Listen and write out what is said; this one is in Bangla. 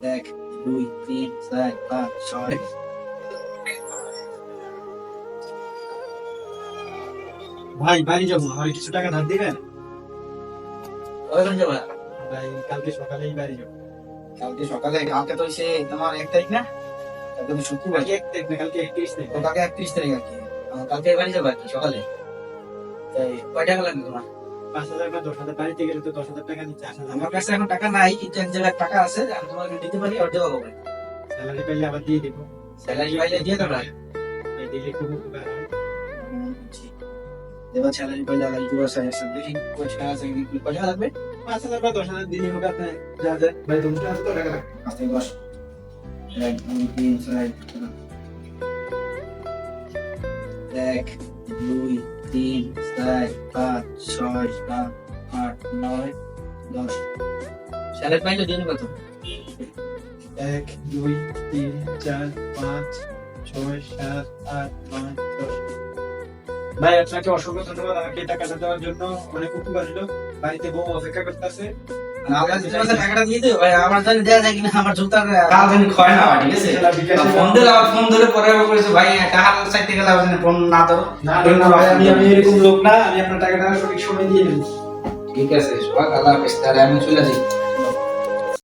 এক, দুই, তিন, চার, পাঁচ, ছয়। ভাই বাড়ি যাবো, আমার কিছু টাকা ধার দিবেন? কয়জন যাবা? ভাই কালকে সকালেই বাড়ি যাবো। কালকে সকালে? কালকে তো সে তোমার 1 তারিখ না? কালকে তো শুক্রবার। কালকে 1 তারিখ না, কালকে 31 তারিখ। ও, কালকে 31 তারিখ আর কি। কালকে বাড়ি যাবা আর কি সকালে? তাই কয় টাকা লাগবে তোমার? 5,000 বা 10,000, বাড়িতে গেলে তো 10,000 টাকা নিচ্ছে, 8,000। আমার কাছে এখন টাকা নাই, কিন্তু এক জায়গায় টাকা আছে, আমি তোমাকে দিতে পারি। আর দেওয়া হবে। স্যালারি পেলে আবার দিয়ে দিব। স্যালারি পাইলে দিয়ে দেবো। দিলে খুব উপকার হয়। এবার স্যালারি পাইলে আলাই দিবস আছে, দেখি পয়সা আছে কি পয়সা লাগবে। 5,000 বা 10,000 দিলে হবে। আপনি যা যা ভাই, তোমার কাছে তো টাকা লাগবে। আস্তে বস। 1, 2, 3, 4, 1, 2, 3, 4, 5, 6, 7, 8, 9, 10। স্যালারি পাইলে দিয়ে দেবো তো। 1, 2, 3, 4, 5, 6, 7, 8, 9, 10। ভাই আপনাকে অসংখ্য ধন্যবাদ আমাকে টাকাটা দেওয়ার জন্য, অনেক উপকার হলো। বাড়িতে বউ অপেক্ষা করতেছে। আমার কাছে টাকাটা দিয়ে দিও ভাই, আমার জানি দেয়া যায় কিনা, আমার জুতার কাল জানি ক্ষয় না হয়, ঠিক আছে? ফোন দিলে আবার ফোন ধরে পরে করেছে ভাই, টাকা চাইতে গেলে আবার ফোন না ধরো। না ভাই, আমি এরকম লোক না, আমি আপনার টাকাটা সঠিক সময় দিয়ে দেবো। ঠিক আছে, সোহাগ, আল্লাহ হাফেজ। তাহলে আমি চলে যাই।